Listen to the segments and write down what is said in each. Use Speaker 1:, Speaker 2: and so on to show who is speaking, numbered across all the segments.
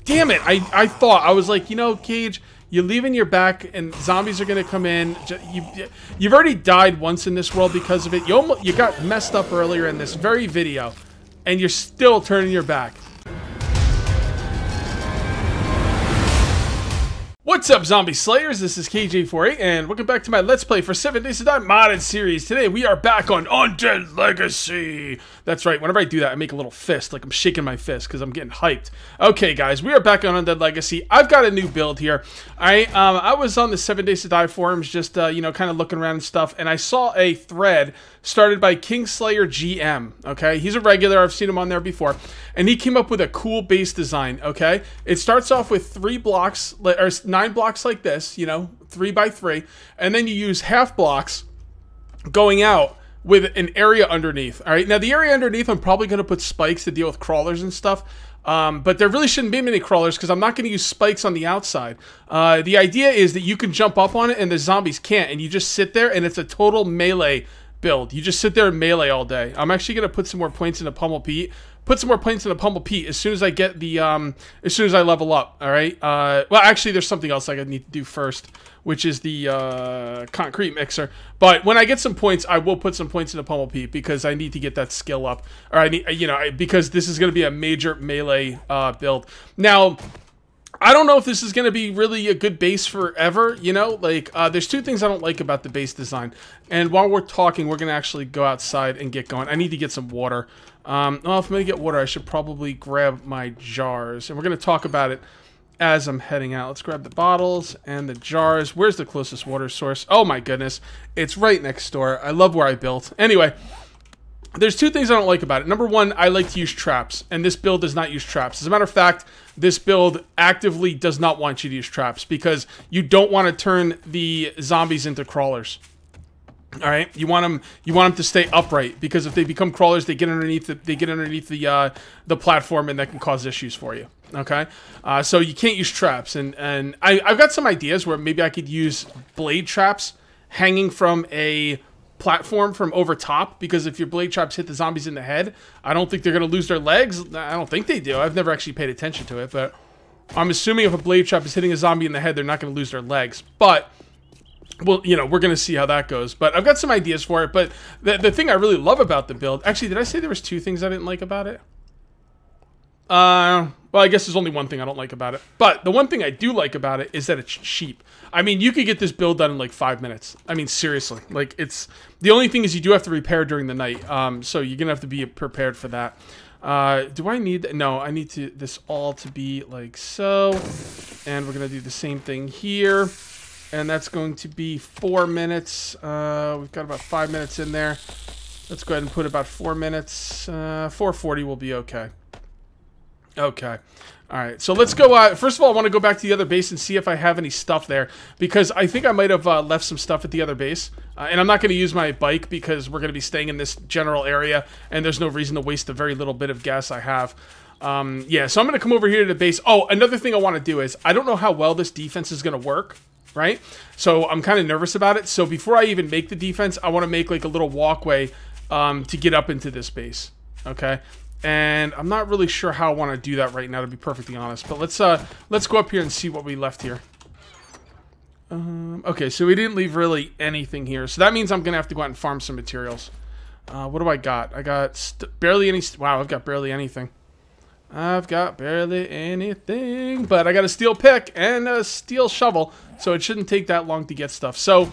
Speaker 1: Damn it. I thought, I was like, you know, Cage, you leave in your back and zombies are going to come in. You've already died once in this world because of it. You got messed up earlier in this very video, and you're still turning your back. What's up, Zombie Slayers? This is KJ48, and welcome back to my Let's Play for 7 Days to Die modded series. Today, we are back on Undead Legacy. That's right, whenever I do that, I make a little fist, like I'm shaking my fist, because I'm getting hyped. Okay, guys, we are back on Undead Legacy. I've got a new build here. I was on the 7 Days to Die forums, just, you know, kind of looking around and stuff, and I saw a thread started by KingSlayerGM, okay? He's a regular, I've seen him on there before, and he came up with a cool base design, okay? It starts off with 3 blocks, or 9 blocks like this, you know, 3 by 3, and then you use half blocks going out with an area underneath. All right, now the area underneath, I'm probably going to put spikes to deal with crawlers and stuff, but there really shouldn't be many crawlers because I'm not going to use spikes on the outside. The idea is that you can jump up on it and the zombies can't, and you just sit there and it's a total melee build. You just sit there and melee all day. I'm actually going to put some more points into Pummel Pete. Put some more points in the Pummel Pete as soon as I get the, as soon as I level up, all right? Well, actually, there's something else I need to do first, which is the concrete mixer. But when I get some points, I will put some points in the Pummel Pete because I need to get that skill up. Or I need, you know, because this is going to be a major melee build. Now, I don't know if this is going to be really a good base forever, you know? Like, there's 2 things I don't like about the base design. And while we're talking, we're going to actually go outside and get going. I need to get some water. Well, if I'm going to get water, I should probably grab my jars. And we're going to talk about it as I'm heading out. Let's grab the bottles and the jars. Where's the closest water source? Oh my goodness. It's right next door. I love where I built. Anyway, there's 2 things I don't like about it. Number 1, I like to use traps. And this build does not use traps. As a matter of fact, this build actively does not want you to use traps because you don't want to turn the zombies into crawlers. All right, you want them to stay upright because if they become crawlers, they get underneath the platform and that can cause issues for you. Okay, so you can't use traps, and I've got some ideas where maybe I could use blade traps hanging from a platform from over top, because if your blade traps hit the zombies in the head, I don't think they're gonna lose their legs. I don't think they do. I've never actually paid attention to it, but I'm assuming if a blade trap is hitting a zombie in the head, they're not gonna lose their legs. But well, you know, we're going to see how that goes. But I've got some ideas for it. But the thing I really love about the build... Actually, did I say there was 2 things I didn't like about it? Well, I guess there's only 1 thing I don't like about it. But the one thing I do like about it is that it's cheap. I mean, you could get this build done in like 5 minutes. I mean, seriously. Like, it's... The only thing is you do have to repair during the night. So you're going to have to be prepared for that. Do I need... No, I need this all to be like so. And we're going to do the same thing here. And that's going to be 4 minutes. We've got about 5 minutes in there. Let's go ahead and put about 4 minutes. 4:40 will be okay. Okay. All right. So let's go. First of all, I want to go back to the other base and see if I have any stuff there. Because I think I might have left some stuff at the other base. And I'm not going to use my bike because we're going to be staying in this general area. And there's no reason to waste the very little bit of gas I have. Yeah, so I'm going to come over here to the base. Oh, another thing I want to do is, I don't know how well this defense is going to work. Right? So I'm kind of nervous about it. So before I even make the defense, I want to make like a little walkway to get up into this base. Okay? And I'm not really sure how I want to do that right now, to be perfectly honest. But let's go up here and see what we left here. Okay, so we didn't leave really anything here. So that means I'm going to have to go out and farm some materials. What do I got? I got barely any... Wow, I've got barely anything. I've got barely anything, but I got a steel pick and a steel shovel, so it shouldn't take that long to get stuff. So,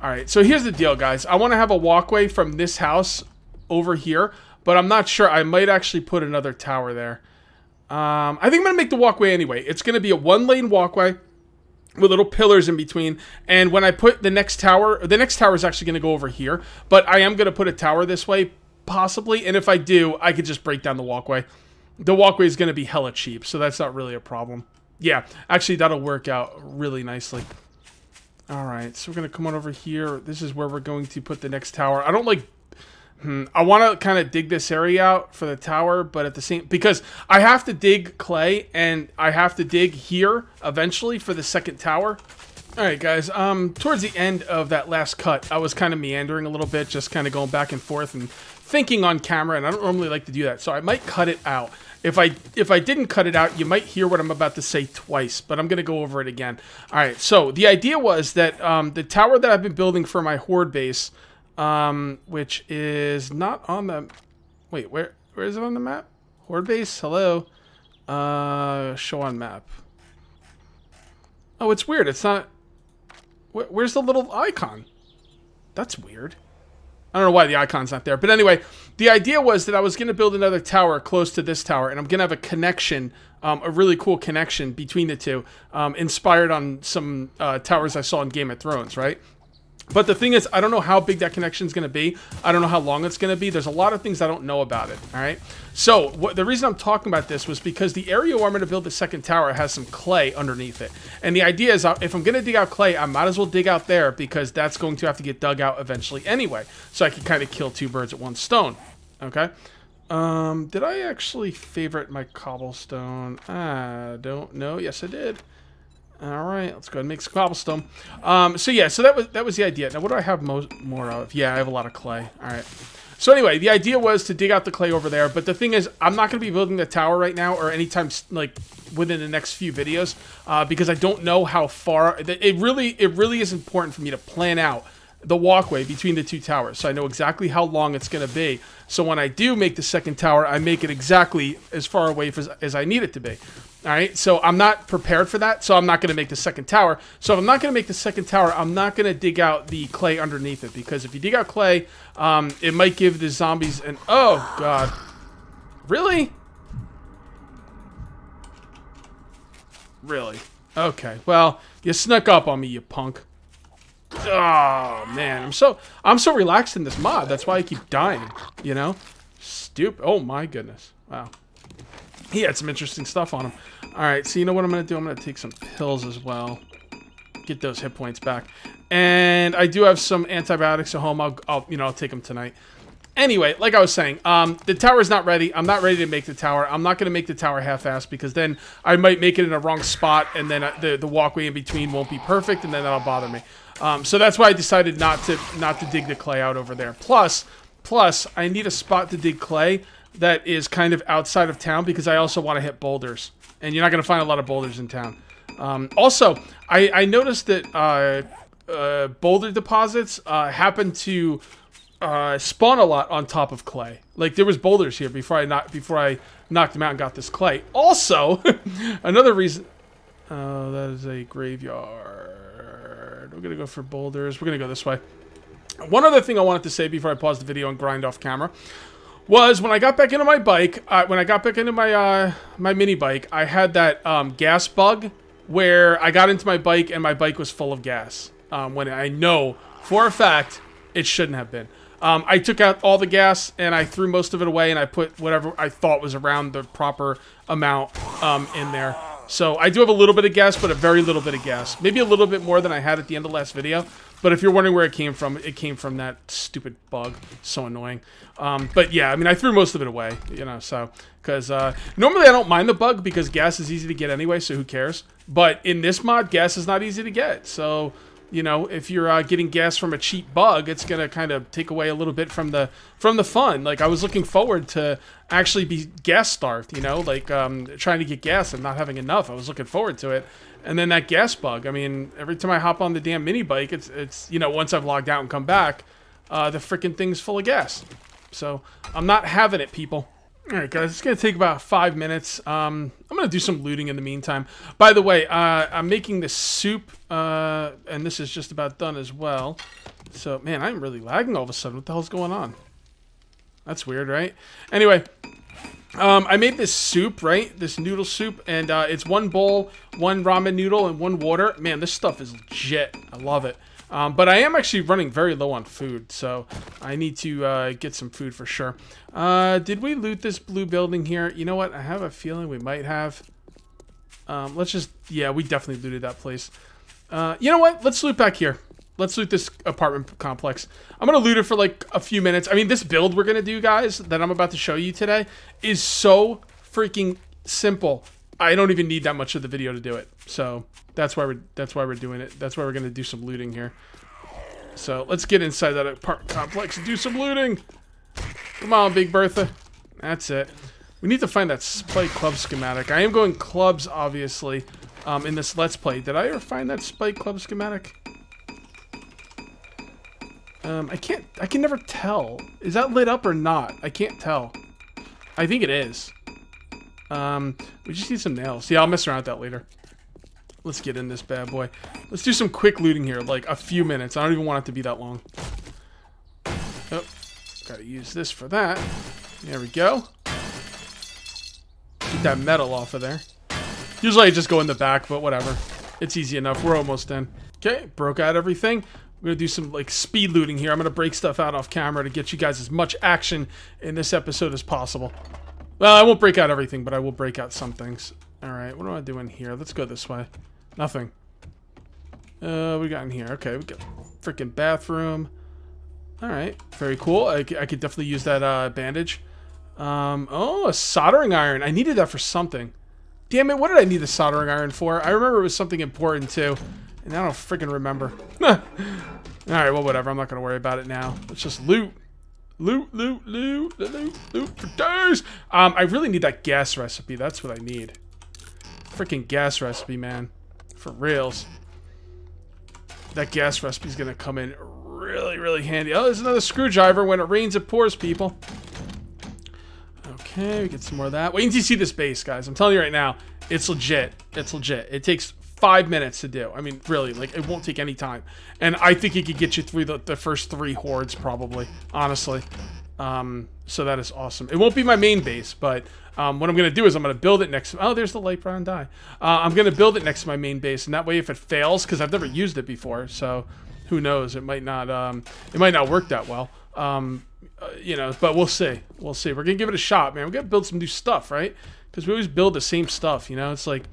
Speaker 1: alright, so here's the deal, guys. I want to have a walkway from this house over here, but I'm not sure. I might actually put another tower there. I think I'm going to make the walkway anyway. It's going to be a 1-lane walkway with little pillars in between, and when I put the next tower is actually going to go over here, but I am going to put a tower this way, possibly, and if I do, I could just break down the walkway. The walkway is going to be hella cheap, so that's not really a problem. Yeah, actually, that'll work out really nicely. Alright, so we're going to come on over here. This is where we're going to put the next tower. I don't like... I want to kind of dig this area out for the tower, but at the same... Because I have to dig clay, and I have to dig here, eventually, for the second tower. Alright, guys, towards the end of that last cut, I was kind of meandering a little bit, just kind of going back and forth and thinking on camera, and I don't normally like to do that, so I might cut it out. If I didn't cut it out, you might hear what I'm about to say twice, but I'm going to go over it again. All right, so the idea was that the tower that I've been building for my horde base, which is not on the... Wait, where is it on the map? Horde base? Hello? Show on map. Oh, it's weird. It's not... Where's the little icon? That's weird. I don't know why the icon's not there. But anyway, the idea was that I was going to build another tower close to this tower. And I'm going to have a connection, a really cool connection between the two. Inspired on some towers I saw in Game of Thrones, right? But the thing is, I don't know how big that connection is going to be. I don't know how long it's going to be. There's a lot of things I don't know about it, all right? So the reason I'm talking about this was because the area where I'm going to build the second tower has some clay underneath it. And the idea is if I'm going to dig out clay, I might as well dig out there because that's going to have to get dug out eventually anyway. So I can kind of kill two birds at one stone, okay? Did I actually favorite my cobblestone? I don't know. Yes, I did. All right, let's go ahead and make some cobblestone. So yeah, so that was the idea. Now, what do I have more of? Yeah, I have a lot of clay. All right. So anyway, the idea was to dig out the clay over there. But the thing is, I'm not going to be building the tower right now or anytime like within the next few videos because I don't know how far. It really is important for me to plan out the walkway between the two towers, so I know exactly how long it's going to be. So when I do make the second tower, I make it exactly as far away as I need it to be. All right, so I'm not prepared for that, so I'm not going to make the second tower. So if I'm not going to make the second tower, I'm not going to dig out the clay underneath it, because if you dig out clay, it might give the zombies an... Oh, God. Really? Really? Okay, well, you snuck up on me, you punk. Oh, man, I'm so relaxed in this mod. That's why I keep dying, you know? Stupid. Oh, my goodness. Wow. He had some interesting stuff on him. All right, so you know what I'm going to do? I'm going to take some pills as well. Get those hit points back. And I do have some antibiotics at home. I'll take them tonight. Anyway, like I was saying, the tower's not ready. I'm not ready to make the tower. I'm not going to make the tower half-assed because then I might make it in a wrong spot and then the walkway in between won't be perfect and then that'll bother me. So that's why I decided not to dig the clay out over there. Plus, I need a spot to dig clay that is kind of outside of town because I also want to hit boulders. And you're not going to find a lot of boulders in town. Also, I noticed that boulder deposits happen to spawn a lot on top of clay. Like there was boulders here before I knocked them out and got this clay. Also, another reason. Oh, that is a graveyard. We're gonna go for boulders. We're gonna go this way. One other thing I wanted to say before I pause the video and grind off camera was when I got back into my bike, my mini bike, I had that gas bug where I got into my bike and my bike was full of gas. When I know for a fact it shouldn't have been. I took out all the gas and I threw most of it away and I put whatever I thought was around the proper amount in there. So I do have a little bit of gas, but a very little bit of gas. Maybe a little bit more than I had at the end of last video. But if you're wondering where it came from that stupid bug. So annoying. But yeah, I mean, I threw most of it away, you know, so, because normally I don't mind the bug because gas is easy to get anyway, so who cares? But in this mod, gas is not easy to get. So, you know, if you're getting gas from a cheap bug, it's going to kind of take away a little bit from the fun. Like, I was looking forward to actually be gas starved, you know, like trying to get gas and not having enough. I was looking forward to it. And then that gas bug, I mean, every time I hop on the damn mini bike, it's you know, once I've logged out and come back, the freaking thing's full of gas. So I'm not having it, people. All right, guys, it's going to take about 5 minutes. I'm going to do some looting in the meantime. By the way, I'm making this soup, and this is just about done as well. So, man, I'm really lagging all of a sudden. What the hell's going on? That's weird, right? Anyway, I made this soup, right? This noodle soup, and it's one bowl, one ramen noodle, and one water. Man, this stuff is legit. I love it. But I am actually running very low on food, so I need to get some food for sure. Did we loot this blue building here? You know what? I have a feeling we might have. Yeah, we definitely looted that place. You know what? Let's loot back here. Let's loot this apartment complex. I'm going to loot it for like a few minutes. I mean, this build we're going to do, guys, that I'm about to show you today is so freaking simple. I don't even need that much of the video to do it. So that's why we're doing it. That's why we're going to do some looting here. So let's get inside that apartment complex and do some looting. Come on, Big Bertha. That's it. We need to find that spike club schematic. I am going clubs, obviously, in this Let's Play. Did I ever find that spike club schematic? I can never tell. Is that lit up or not? I can't tell. I think it is. We just need some nails. Yeah, I'll mess around with that later. Let's get in this bad boy. Let's do some quick looting here, like a few minutes. I don't even want it to be that long. Oh, gotta use this for that. There we go. Get that metal off of there. Usually I just go in the back, but whatever. It's easy enough. We're almost in. Okay, broke out everything. We're gonna do some like speed looting here. I'm gonna break stuff out off camera to get you guys as much action in this episode as possible. Well, I won't break out everything, but I will break out some things. Alright, what am I doing here? Let's go this way. Nothing. We got in here. Okay, we got freaking bathroom. Alright, very cool. I could definitely use that bandage. Oh, a soldering iron. I needed that for something. Damn it, what did I need the soldering iron for? I remember it was something important too. And I don't freaking remember. Alright, well, whatever. I'm not going to worry about it now. Let's just loot. Loot for days. I really need that gas recipe. That's what I need. Freaking gas recipe, man. For reals. That gas recipe is going to come in really, really handy. Oh, there's another screwdriver. When it rains, it pours, people. Okay, we get some more of that. Wait until you see this base, guys. I'm telling you right now, it's legit. It's legit. It takes 5 minutes to do. I mean, really, like, it won't take any time. And I think it could get you through the first 3 hordes, probably, honestly. So that is awesome. It won't be my main base, but what I'm going to do is I'm going to build it next to... Oh, there's the light brown dye. I'm going to build it next to my main base, and that way if it fails, because I've never used it before, so who knows? It might not work that well. You know, but we'll see. We'll see. We're going to give it a shot, man. We're going to build some new stuff, right? Because we always build the same stuff, you know? It's like...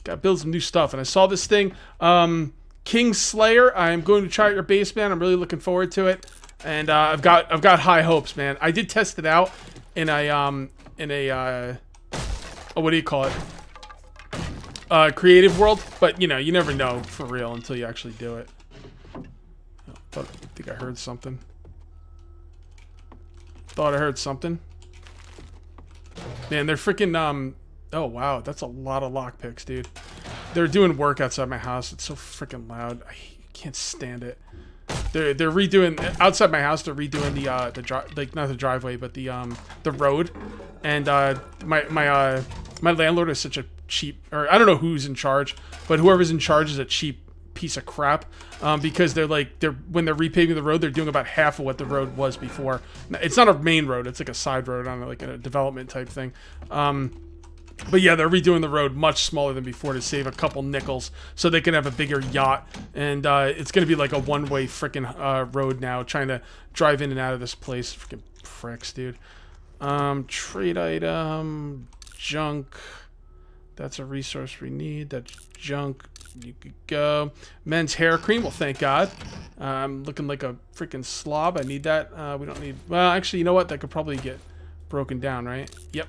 Speaker 1: Gotta build some new stuff. And I saw this thing, KingSlayer. I'm going to try out your base, man. I'm really looking forward to it. And I've got high hopes, man. I did test it out in a oh, what do you call it? Creative world, but you know, you never know for real until you actually do it. Oh, I think I heard something. Thought I heard something. Man, they're freaking oh wow, that's a lot of lockpicks, dude. They're doing work outside my house. It's so freaking loud. I can't stand it. They're redoing outside my house. They're redoing like not the driveway, but the road. And my landlord is such a cheap, or I don't know who's in charge, but whoever's in charge is a cheap piece of crap. Because when they're repaving the road, they're doing about half of what the road was before. It's not a main road. It's like a side road on like a development type thing. But yeah, they're redoing the road much smaller than before to save a couple nickels so they can have a bigger yacht. And it's going to be like a one-way freaking road now, trying to drive in and out of this place. Freaking pricks, dude. Trade item, junk. That's a resource we need. That's junk. You could go. Men's hair cream. Well, thank God. I'm looking like a freaking slob. I need that. We don't need... Well, actually, you know what? That could probably get broken down, right? Yep.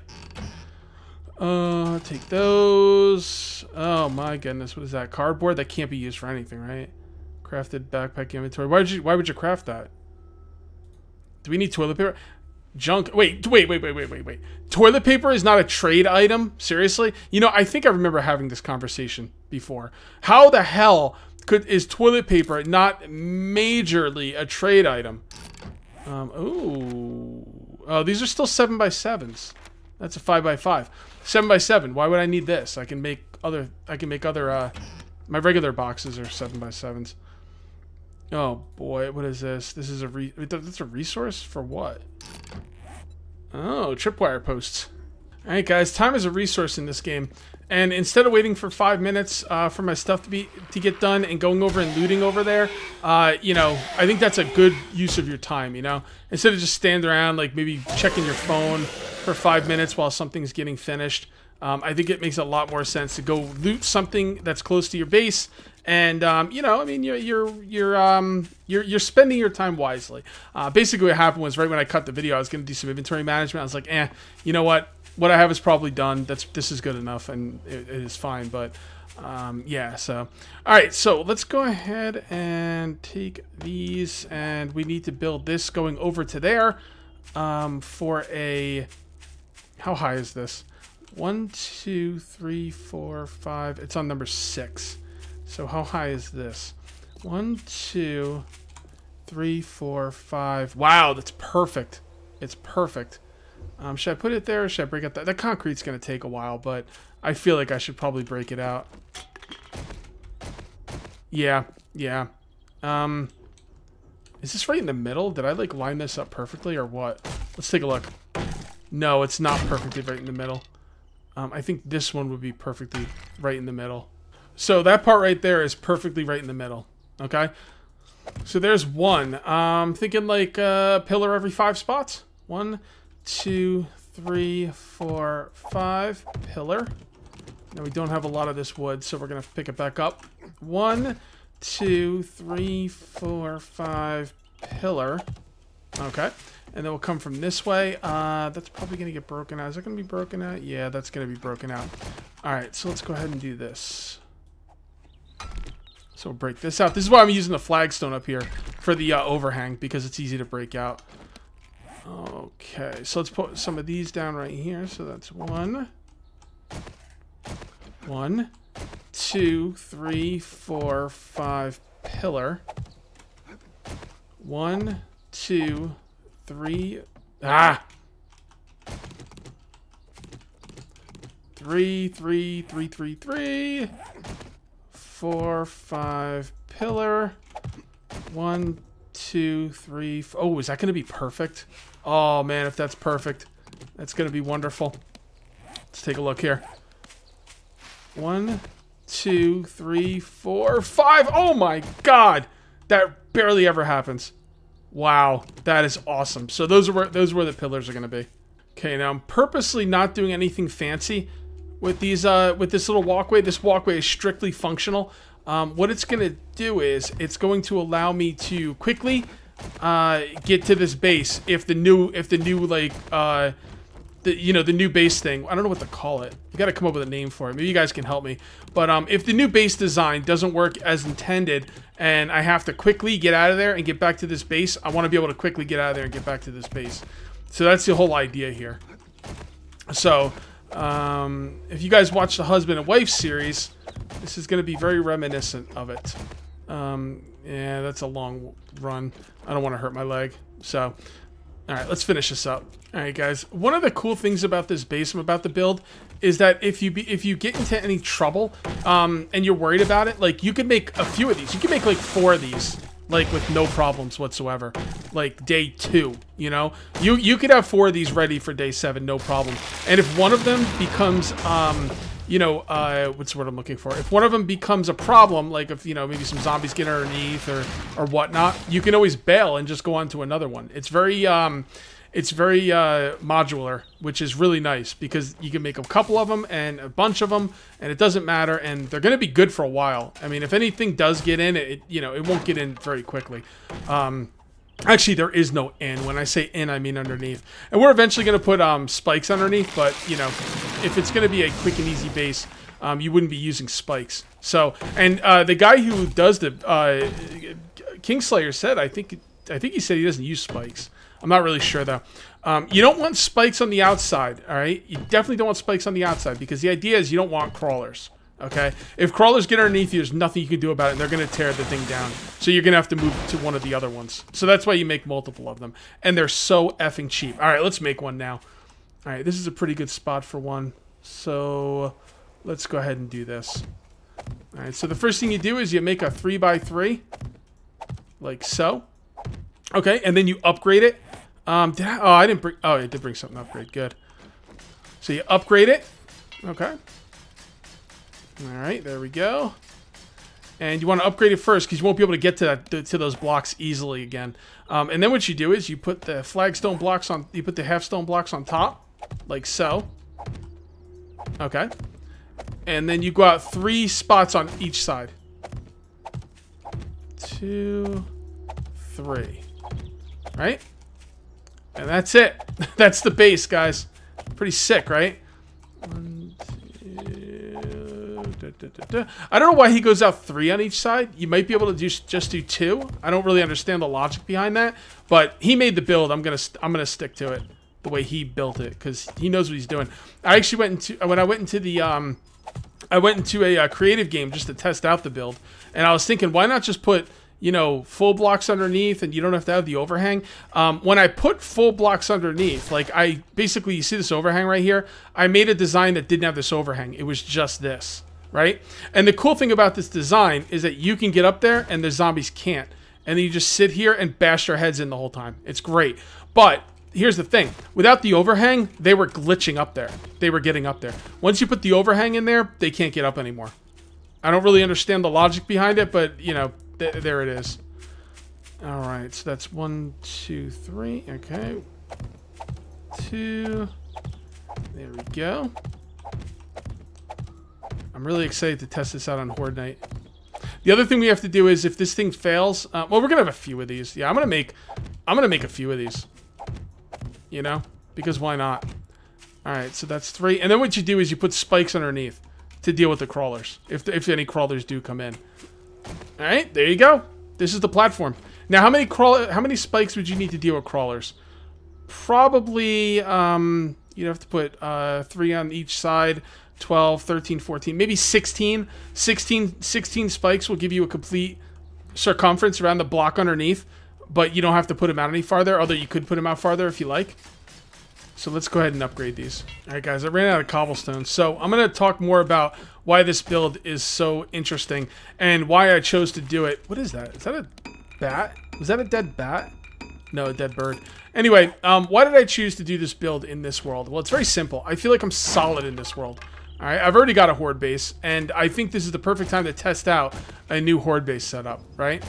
Speaker 1: Take those. Oh my goodness, what is that? Cardboard? That can't be used for anything, right? Crafted backpack inventory. Why would you craft that? Do we need toilet paper? Junk. Wait. Toilet paper is not a trade item? Seriously? You know, I think I remember having this conversation before. How the hell is toilet paper not majorly a trade item? Oh, these are still 7x7s. That's a 5x5. 7x7. Why would I need this? I can make other. My regular boxes are 7x7s. Oh boy, what is this? This is that's a resource for what? Oh, tripwire posts. All right, guys. Time is a resource in this game, and instead of waiting for 5 minutes for my stuff to get done and going over and looting over there, you know, I think that's a good use of your time. You know, instead of just standing around like maybe checking your phone for 5 minutes while something's getting finished. I think it makes a lot more sense to go loot something that's close to your base, and you know, I mean, you're spending your time wisely. Basically, what happened was right when I cut the video, I was going to do some inventory management. I was like, you know what? What I have is probably done. This is good enough, and it is fine. But yeah, so all right, so let's go ahead and take these, and we need to build this going over to there for a How high is this? 1, 2, 3, 4, 5. It's on number 6. So how high is this? 1, 2, 3, 4, 5. Wow, that's perfect. It's perfect. Should I put it there or should I break it? The concrete's going to take a while, but I feel like I should probably break it out. Yeah, yeah. Is this right in the middle? Did I like line this up perfectly or what? Let's take a look. No, it's not perfectly right in the middle. I think this one would be perfectly right in the middle. So that part right there is perfectly right in the middle. Okay. So there's one. Thinking like a pillar every 5 spots. 1, 2, 3, 4, 5. Pillar. Now we don't have a lot of this wood, so we're going to pick it back up. 1, 2, 3, 4, 5. Pillar. Okay. And then we'll come from this way. That's probably going to get broken out. Is that going to be broken out? Yeah, that's going to be broken out. All right, so let's go ahead and do this. So we'll break this out. This is why I'm using the flagstone up here for the overhang, because it's easy to break out. Okay, so let's put some of these down right here. So that's 1, 2, 3, 4, 5. Pillar. 1, 2, 3. 3, 3, 3, 3, 3. 4, 5. Pillar. 1, 2, 3. Oh, is that going to be perfect? Oh man, if that's perfect, that's going to be wonderful. Let's take a look here. 1, 2, 3, 4, 5. Oh my god, that barely ever happens. Wow, that is awesome. So those are where the pillars are going to be. Okay, now I'm purposely not doing anything fancy with these with this little walkway. This walkway is strictly functional. What it's going to do is it's going to allow me to quickly get to this base if the new like the new base thing. I don't know what to call it. You got to come up with a name for it. Maybe you guys can help me. But if the new base design doesn't work as intended and I have to quickly get out of there and get back to this base, I want to be able to quickly get out of there and get back to this base. So that's the whole idea here. So if you guys watch the husband and wife series, this is going to be very reminiscent of it. Yeah, that's a long run. I don't want to hurt my leg. So, all right, let's finish this up. All right, guys. One of the cool things about this base I'm about to build is that if you get into any trouble and you're worried about it, like you could make a few of these. You can make like 4 of these, like with no problems whatsoever. Like day 2, you know, you could have 4 of these ready for day 7, no problem. And if one of them becomes you know, what's the word I'm looking for? If one of them becomes a problem, like if, you know, maybe some zombies get underneath or whatnot, you can always bail and just go on to another one. It's very modular, which is really nice because you can make a couple of them and a bunch of them, and it doesn't matter, and they're going to be good for a while. I mean, if anything does get in, it won't get in very quickly. Actually, there is no in. When I say in, I mean underneath. And we're eventually going to put spikes underneath, but, you know, if it's going to be a quick and easy base, you wouldn't be using spikes. So, and the guy who does the KingSlayer said, I think he said he doesn't use spikes. I'm not really sure, though. You don't want spikes on the outside, all right? You definitely don't want spikes on the outside because the idea is you don't want crawlers. Okay, if crawlers get underneath you, there's nothing you can do about it, and they're going to tear the thing down. So you're going to have to move to one of the other ones. So that's why you make multiple of them. And they're so effing cheap. All right, let's make one now. All right, this is a pretty good spot for one. So let's go ahead and do this. All right, so the first thing you do is you make a 3x3, like so. Okay, and then you upgrade it. I didn't bring... Oh, I did bring something to upgrade. Good. So you upgrade it. Okay. All right, there we go. And you want to upgrade it first because you won't be able to get to those blocks easily again. And then what you do is you put the flagstone blocks on. You put the half stone blocks on top, like so. Okay. And then you go out 3 spots on each side. 2, 3. Right? And that's it. That's the base, guys. Pretty sick, right? 1, 2. I don't know why he goes out 3 on each side. You might be able to just do 2. I don't really understand the logic behind that, but he made the build. I'm gonna stick to it. the way he built it, because he knows what he's doing. I actually went into a creative game just to test out the build, and I was thinking, why not just put, you know, full blocks underneath, and you don't have to have the overhang. When I put full blocks underneath, like I basically, you see this overhang right here? I made a design that didn't have this overhang. It was just this, right? And the cool thing about this design is that you can get up there and the zombies can't. And then you just sit here and bash their heads in the whole time. It's great. But here's the thing. Without the overhang, they were glitching up there. They were getting up there. Once you put the overhang in there, they can't get up anymore. I don't really understand the logic behind it, but, you know, there it is. All right, so that's 1, 2, 3. Okay. 2. There we go. I'm really excited to test this out on Horde Night. The other thing we have to do is, if this thing fails, well, we're gonna have a few of these. Yeah, I'm gonna make a few of these. You know, because why not? All right, so that's 3, and then what you do is you put spikes underneath to deal with the crawlers, if any crawlers do come in. All right, there you go. This is the platform. Now, how many spikes would you need to deal with crawlers? Probably, you'd have to put 3 on each side. 12, 13, 14, maybe 16. 16 spikes will give you a complete circumference around the block underneath, but you don't have to put them out any farther, although you could put them out farther if you like. So let's go ahead and upgrade these. All right, guys, I ran out of cobblestone, so I'm going to talk more about why this build is so interesting and why I chose to do it. What is that? Is that a bat? Was that a dead bat? No, a dead bird. Anyway, why did I choose to do this build in this world? Well, it's very simple. I feel like I'm solid in this world. All right, I've already got a horde base, and I think this is the perfect time to test out a new horde base setup, right?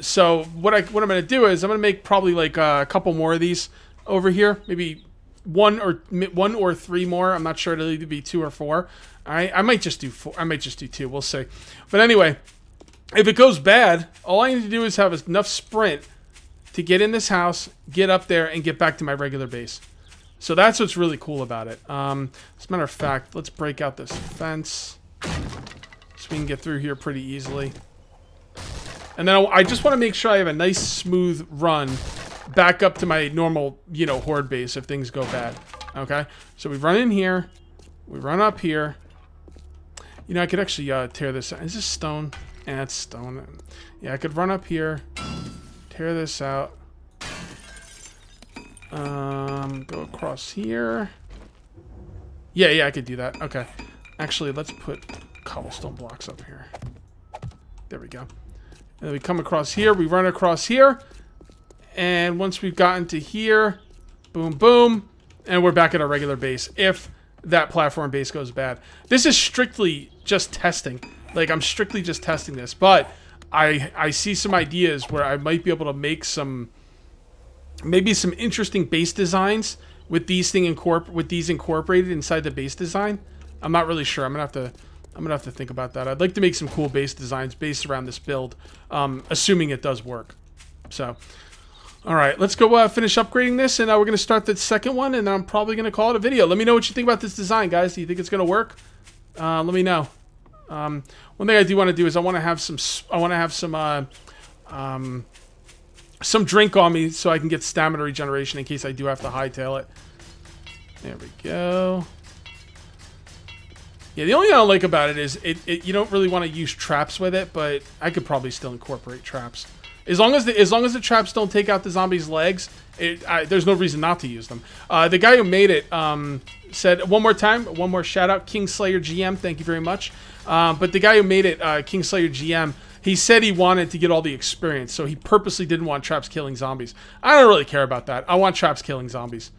Speaker 1: So what I'm going to do is I'm going to make probably like a couple more of these over here, maybe one or 3 more. I'm not sure. It'll either be 2 or 4. All right, I might just do 4. I might just do 2. We'll see. But anyway, if it goes bad, all I need to do is have enough sprint to get in this house, get up there, and get back to my regular base. So that's what's really cool about it. As a matter of fact, let's break out this fence so we can get through here pretty easily. And then I just want to make sure I have a nice smooth run back up to my normal, you know, horde base if things go bad. Okay? So we run in here. We run up here. You know, I could actually tear this out. Is this stone? Yeah, it's stone. Yeah, I could run up here, tear this out. Go across here. Yeah, I could do that. Okay. Actually, let's put cobblestone blocks up here. There we go. And then we come across here. We run across here. And once we've gotten to here, boom, boom, and we're back at our regular base if that platform base goes bad. This is strictly just testing. Like, I'm strictly just testing this. But I see some ideas where I might be able to make maybe some interesting base designs with these incorporated inside the base design. I'm not really sure. I'm gonna have to think about that. I'd like to make some cool base designs based around this build, assuming it does work. So, all right, let's go finish upgrading this, and now we're gonna start the second one, and I'm probably gonna call it a video. Let me know what you think about this design, guys. Do you think it's gonna work? Let me know. One thing I do want to do is I want to have some drink on me so I can get stamina regeneration in case I do have to hightail it. There we go. Yeah, the only thing I don't like about it is you don't really want to use traps with it, but I could probably still incorporate traps. As long as the traps don't take out the zombies' legs, there's no reason not to use them. The guy who made it said, one more shout out, KingSlayerGM, thank you very much. But the guy who made it, KingSlayerGM, he said he wanted to get all the experience, so he purposely didn't want traps killing zombies. I don't really care about that. I want traps killing zombies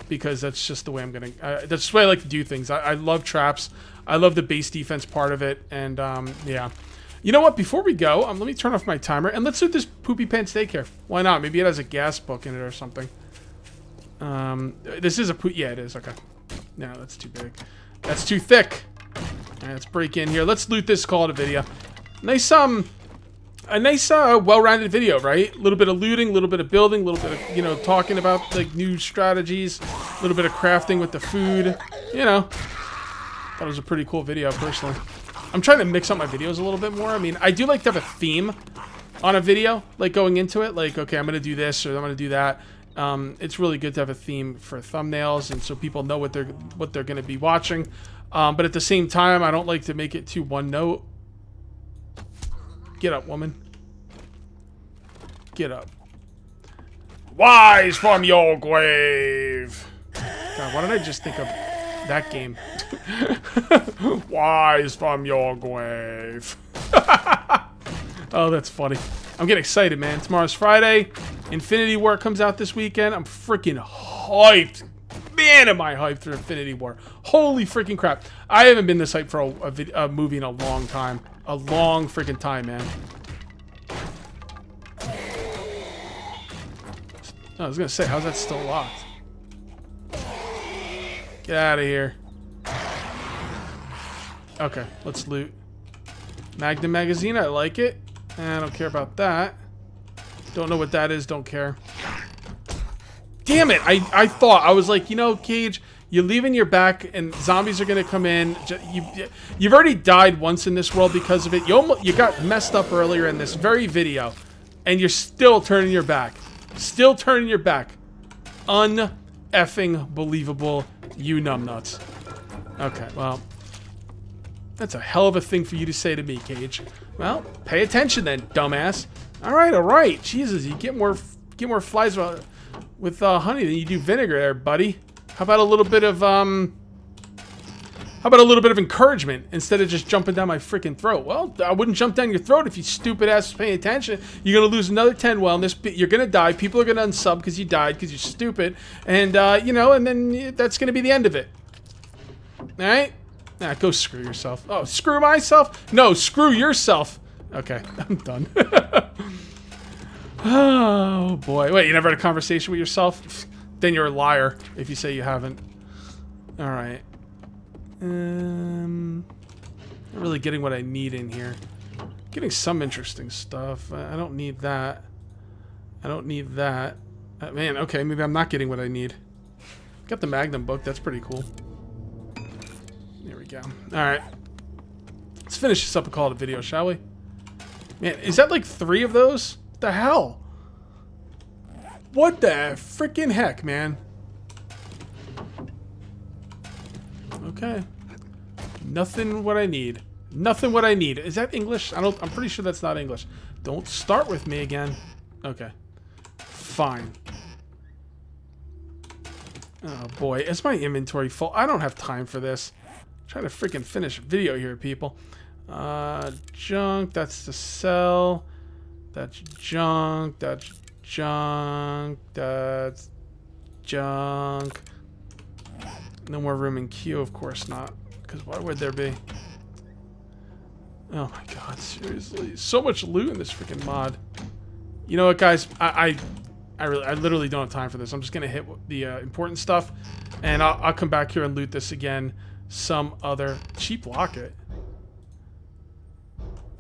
Speaker 1: because that's just the way I'm gonna. That's just the way I like to do things. I love traps. I love the base defense part of it, and yeah. You know what? Before we go, let me turn off my timer and let's do this Poopy Pants daycare. Why not? Maybe it has a gas book in it or something. This is a yeah, it is. Okay. No, that's too big. That's too thick. All right, let's break in here. Let's loot this. Call it a video. Nice a nice well-rounded video, right? A little bit of looting, a little bit of building, a little bit of, you know, talking about like new strategies, a little bit of crafting with the food, you know. Thought it was a pretty cool video personally. I'm trying to mix up my videos a little bit more. I mean, I do like to have a theme on a video, like going into it, like, okay, I'm gonna do this or I'm gonna do that. It's really good to have a theme for thumbnails, and so people know what they're going to be watching. But at the same time, I don't like to make it too one note. Get up, woman. Get up. Rise from your grave. God, why did I just think of that game? Rise from your grave. Oh, that's funny. I'm getting excited, man. Tomorrow's Friday. Infinity War comes out this weekend. I'm freaking hyped. Man, am I hyped for Infinity War. Holy freaking crap. I haven't been this hyped for a movie in a long time. A long freaking time, man. I was going to say, how's that still locked? Get out of here. Okay, let's loot. Magnum magazine, I like it. I don't care about that. Don't know what that is, don't care. Damn it! I thought, I was like, you know, Cage, you're leaving your back and zombies are going to come in. You've already died once in this world because of it. You got messed up earlier in this very video. And you're still turning your back. Still turning your back. Un-effing believable, you numbnuts. Okay, well, that's a hell of a thing for you to say to me, Cage. Well, pay attention then, dumbass. All right. Jesus, you get more flies with honey than you do vinegar, there, buddy. How about a little bit of encouragement instead of just jumping down my freaking throat? Well, I wouldn't jump down your throat if you stupid ass was paying attention. You're gonna lose another 10 wellness. You're gonna die. People are gonna unsub because you died because you're stupid, and you know, and then that's gonna be the end of it. All right. Nah, go screw yourself. Oh, screw myself? No, screw yourself. Okay, I'm done. Oh, boy. Wait, you never had a conversation with yourself? Then you're a liar if you say you haven't. All right. Not really getting what I need in here. Getting some interesting stuff. I don't need that. I don't need that. Man, okay, maybe I'm not getting what I need. Got the Magnum book. That's pretty cool. There we go. Alright. Let's finish this up and call it a video, shall we? Man, is that like 3 of those? What the hell? What the freaking heck, man? Okay. Nothing what I need. Nothing what I need. Is that English? I'm pretty sure that's not English. Don't start with me again. Okay. Fine. Oh boy, is my inventory full? I don't have time for this. I'm trying to freaking finish a video here, people. Junk, that's to sell. That's junk, that's junk, that's junk. No more room in queue, of course not. Because why would there be? Oh my god, seriously. So much loot in this freaking mod. You know what, guys? I literally don't have time for this. I'm just going to hit the important stuff. And I'll come back here and loot this again some other... Cheap locket.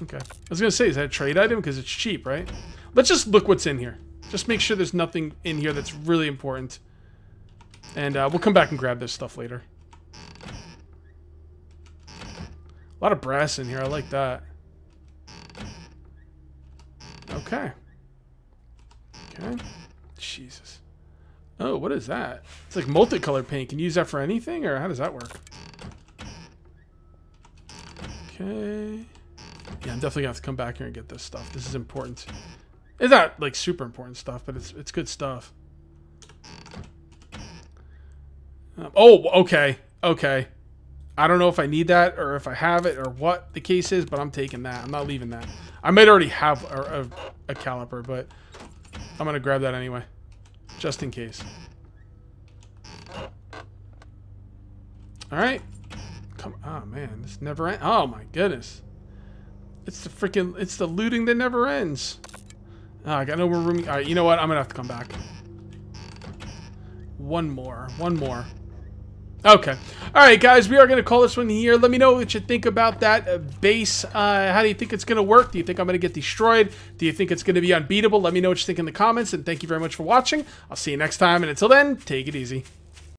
Speaker 1: Okay. I was going to say, is that a trade item? Because it's cheap, right? Let's just look what's in here. Just make sure there's nothing in here that's really important. And we'll come back and grab this stuff later. A lot of brass in here. I like that. Okay. Okay. Jesus. Oh, what is that? It's like multicolored paint. Can you use that for anything, or how does that work? Okay. Yeah, I'm definitely gonna have to come back here and get this stuff. This is important. It's not like super important stuff, but it's good stuff. Oh, okay. Okay. I don't know if I need that or if I have it or what the case is, but I'm taking that. I'm not leaving that. I might already have a caliper, but I'm going to grab that anyway. Just in case. Alright. Come on, oh, man. This never ends. Oh, my goodness. It's the freaking... It's the looting that never ends. Oh, I got no more room. Alright, you know what? I'm going to have to come back. One more. One more. Okay. Alright, guys. We are going to call this one here. Let me know what you think about that base. How do you think it's going to work? Do you think I'm going to get destroyed? Do you think it's going to be unbeatable? Let me know what you think in the comments. And thank you very much for watching. I'll see you next time. And until then, take it easy.